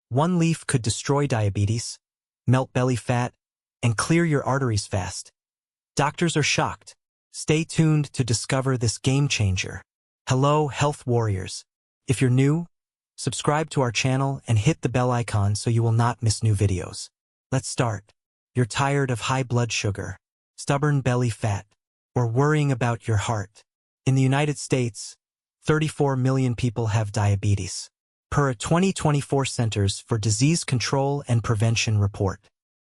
One leaf could destroy diabetes, melt belly fat, and clear your arteries fast. Doctors are shocked. Stay tuned to discover this game changer. Hello, health warriors. If you're new, subscribe to our channel and hit the bell icon so you will not miss new videos. Let's start. You're tired of high blood sugar, stubborn belly fat, or worrying about your heart. In the United States, 34 million people have diabetes, per a 2024 Centers for Disease Control and Prevention report.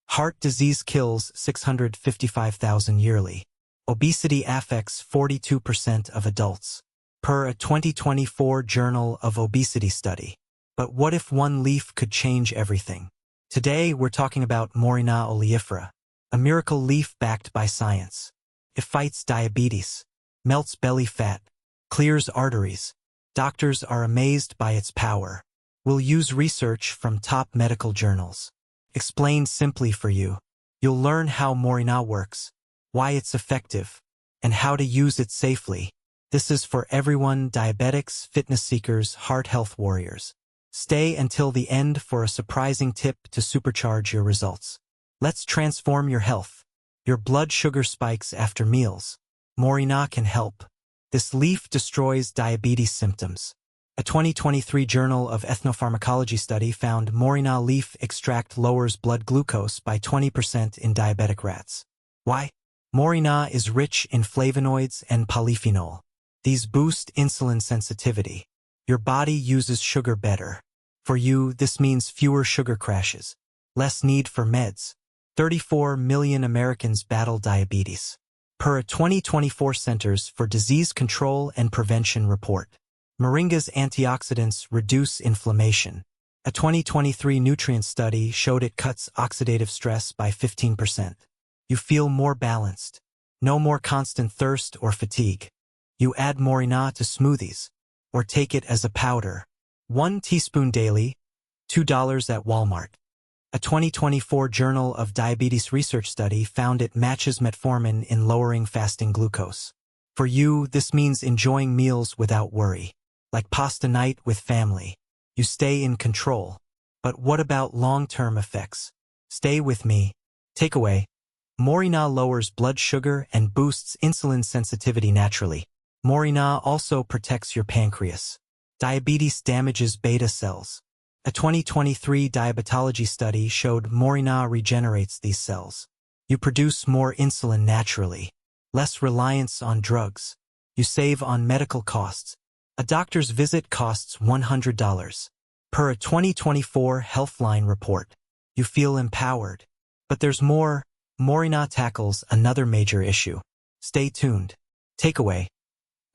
Heart disease kills 655,000 yearly. Obesity affects 42% of adults, per a 2024 Journal of Obesity study. But what if one leaf could change everything? Today, we're talking about Moringa oleifera, a miracle leaf backed by science. It fights diabetes, melts belly fat, clears arteries. Doctors are amazed by its power. We'll use research from top medical journals. Explained simply for you. You'll learn how Moringa works, why it's effective, and how to use it safely. This is for everyone: diabetics, fitness seekers, heart health warriors. Stay until the end for a surprising tip to supercharge your results. Let's transform your health. Your blood sugar spikes after meals. Moringa can help. This leaf destroys diabetes symptoms. A 2023 Journal of Ethnopharmacology study found Moringa leaf extract lowers blood glucose by 20% in diabetic rats. Why? Moringa is rich in flavonoids and polyphenol. These boost insulin sensitivity. Your body uses sugar better. For you, this means fewer sugar crashes, less need for meds. 34 million Americans battle diabetes, per a 2024 Centers for Disease Control and Prevention report. Moringa's antioxidants reduce inflammation. A 2023 nutrient study showed it cuts oxidative stress by 15%. You feel more balanced. No more constant thirst or fatigue. You add Moringa to smoothies, or take it as a powder. 1 teaspoon daily, $2 at Walmart. A 2024 Journal of Diabetes research study found it matches metformin in lowering fasting glucose. For you, this means enjoying meals without worry, like pasta night with family. You stay in control. But what about long-term effects? Stay with me. Takeaway: Moringa lowers blood sugar and boosts insulin sensitivity naturally. Moringa also protects your pancreas. Diabetes damages beta cells. A 2023 Diabetology study showed Moringa regenerates these cells. You produce more insulin naturally. Less reliance on drugs. You save on medical costs. A doctor's visit costs $100, per a 2024 Healthline report. You feel empowered. But there's more. Moringa tackles another major issue. Stay tuned. Takeaway: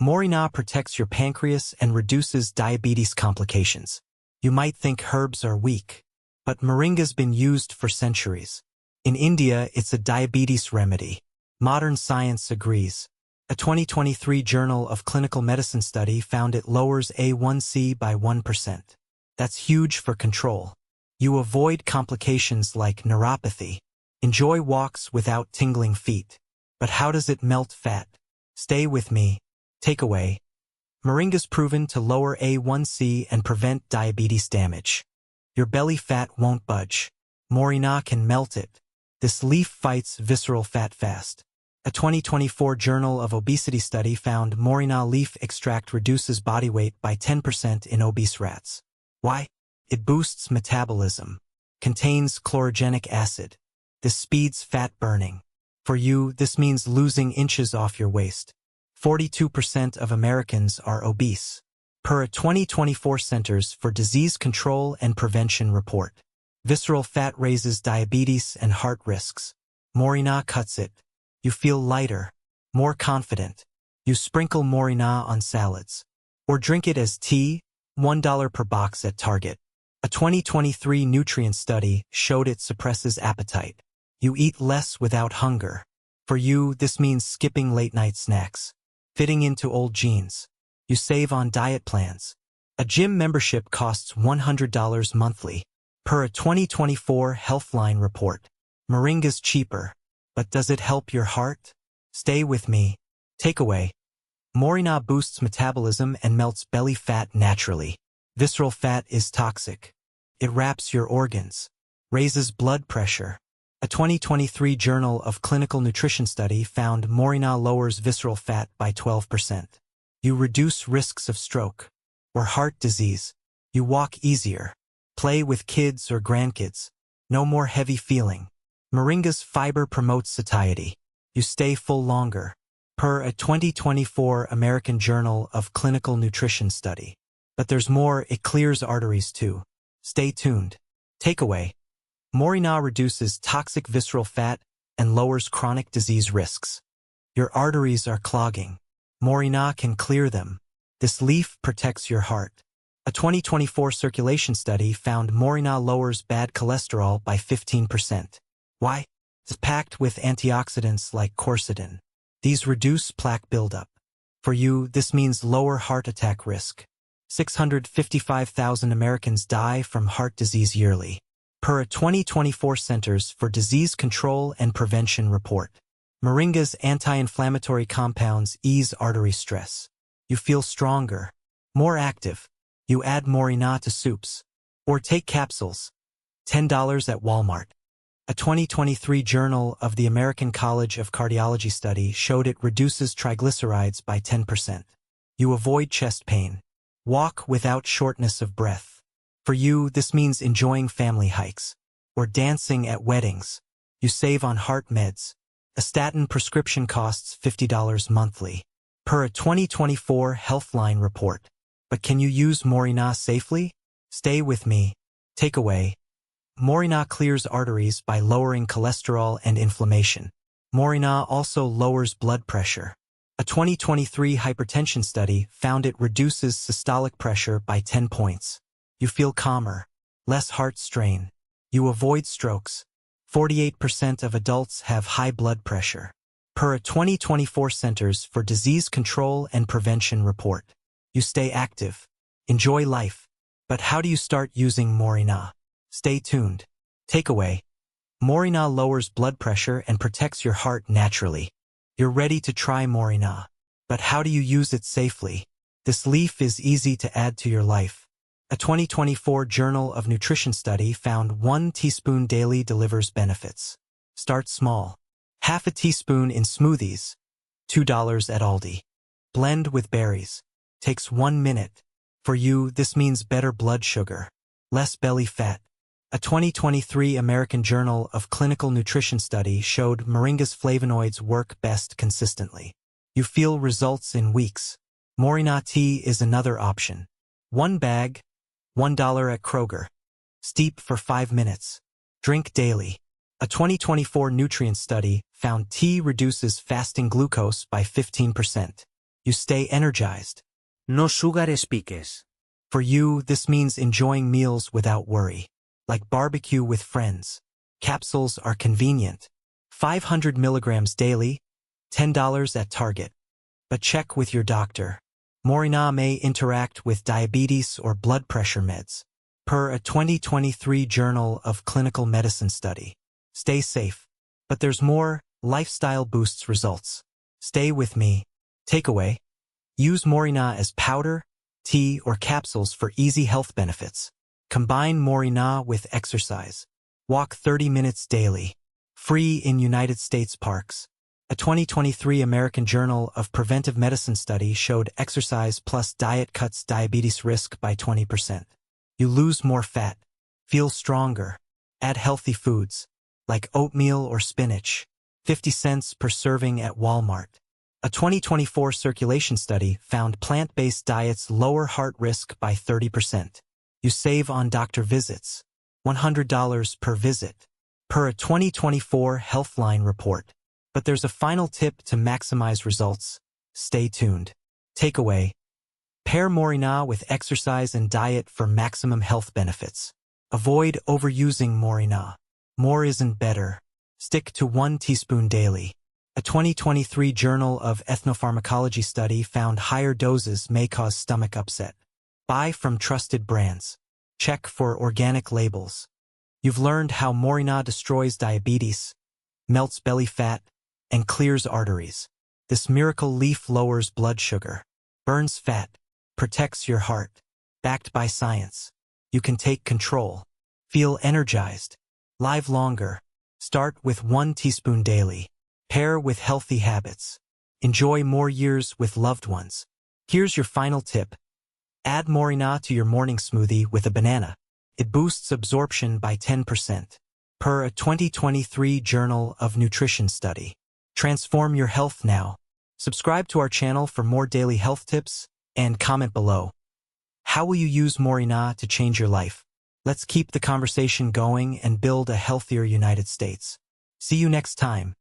Moringa protects your pancreas and reduces diabetes complications. You might think herbs are weak, but Moringa's been used for centuries. In India, it's a diabetes remedy. Modern science agrees. A 2023 Journal of Clinical Medicine study found it lowers A1C by 1%. That's huge for control. You avoid complications like neuropathy. Enjoy walks without tingling feet. But how does it melt fat? Stay with me. Takeaway: Moringa's proven to lower A1C and prevent diabetes damage. Your belly fat won't budge. Moringa can melt it. This leaf fights visceral fat fast. A 2024 Journal of Obesity study found Moringa leaf extract reduces body weight by 10% in obese rats. Why? It boosts metabolism. Contains chlorogenic acid. This speeds fat burning. For you, this means losing inches off your waist. 42% of Americans are obese, per a 2024 Centers for Disease Control and Prevention report. Visceral fat raises diabetes and heart risks. Moringa cuts it. You feel lighter, more confident. You sprinkle Moringa on salads, or drink it as tea, $1 per box at Target. A 2023 nutrient study showed it suppresses appetite. You eat less without hunger. For you, this means skipping late-night snacks. Fitting into old jeans. You save on diet plans. A gym membership costs $100 monthly, per a 2024 Healthline report. Moringa's cheaper. But does it help your heart? Stay with me. Takeaway: Moringa boosts metabolism and melts belly fat naturally. Visceral fat is toxic. It wraps your organs, raises blood pressure. A 2023 Journal of Clinical Nutrition study found Moringa lowers visceral fat by 12%. You reduce risks of stroke or heart disease. You walk easier. Play with kids or grandkids. No more heavy feeling. Moringa's fiber promotes satiety. You stay full longer. Per a 2024 American Journal of Clinical Nutrition study. But there's more, it clears arteries too. Stay tuned. Takeaway. Moringa reduces toxic visceral fat and lowers chronic disease risks. Your arteries are clogging. Moringa can clear them. This leaf protects your heart. A 2024 circulation study found Moringa lowers bad cholesterol by 15%. Why? It's packed with antioxidants like quercetin. These reduce plaque buildup. For you, this means lower heart attack risk. 655,000 Americans die from heart disease yearly. Per a 2024 Centers for Disease Control and Prevention report. Moringa's anti-inflammatory compounds ease artery stress. You feel stronger, more active. You add Moringa to soups. Or take capsules. $10 at Walmart. A 2023 Journal of the American College of Cardiology study showed it reduces triglycerides by 10%. You avoid chest pain. Walk without shortness of breath. For you, this means enjoying family hikes or dancing at weddings. You save on heart meds. A statin prescription costs $50 monthly. Per a 2024 Healthline report. But can you use Moringa safely? Stay with me. Takeaway. Moringa clears arteries by lowering cholesterol and inflammation. Moringa also lowers blood pressure. A 2023 hypertension study found it reduces systolic pressure by 10 points. You feel calmer, less heart strain. You avoid strokes. 48% of adults have high blood pressure. Per a 2024 Centers for Disease Control and Prevention report. You stay active. Enjoy life. But how do you start using Moringa? Stay tuned. Takeaway. Moringa lowers blood pressure and protects your heart naturally. You're ready to try Moringa. But how do you use it safely? This leaf is easy to add to your life. A 2024 Journal of Nutrition study found 1 teaspoon daily delivers benefits. Start small. Half a teaspoon in smoothies. $2 at Aldi. Blend with berries. Takes 1 minute. For you, this means better blood sugar. Less belly fat. A 2023 American Journal of Clinical Nutrition study showed Moringa's flavonoids work best consistently. You feel results in weeks. Moringa tea is another option. 1 bag, $1 at Kroger. Steep for 5 minutes. Drink daily. A 2024 nutrient study found tea reduces fasting glucose by 15%. You stay energized. No sugar spiques. For you, this means enjoying meals without worry. Like barbecue with friends. Capsules are convenient. 500 milligrams daily, $10 at Target. But check with your doctor. Moringa may interact with diabetes or blood pressure meds. Per a 2023 Journal of Clinical Medicine study. Stay safe. But there's more. Lifestyle boosts results. Stay with me. Takeaway. Use Moringa as powder, tea, or capsules for easy health benefits. Combine Moringa with exercise. Walk 30 minutes daily. Free in United States parks. A 2023 American Journal of Preventive Medicine study showed exercise plus diet cuts diabetes risk by 20%. You lose more fat. Feel stronger. Add healthy foods, like oatmeal or spinach. 50 cents per serving at Walmart. A 2024 circulation study found plant-based diets lower heart risk by 30%. You save on doctor visits. $100 per visit. Per a 2024 Healthline report. But there's a final tip to maximize results. Stay tuned. Takeaway. Pair Moringa with exercise and diet for maximum health benefits. Avoid overusing Moringa. More isn't better. Stick to 1 teaspoon daily. A 2023 Journal of Ethnopharmacology study found higher doses may cause stomach upset. Buy from trusted brands. Check for organic labels. You've learned how Moringa destroys diabetes, melts belly fat, and clears arteries. This miracle leaf lowers blood sugar, burns fat, protects your heart. Backed by science. You can take control. Feel energized. Live longer. Start with 1 teaspoon daily. Pair with healthy habits. Enjoy more years with loved ones. Here's your final tip. Add Moringa to your morning smoothie with a banana. It boosts absorption by 10%. Per a 2023 Journal of Nutrition study. Transform your health now. Subscribe to our channel for more daily health tips and comment below. How will you use Moringa to change your life? Let's keep the conversation going and build a healthier United States. See you next time.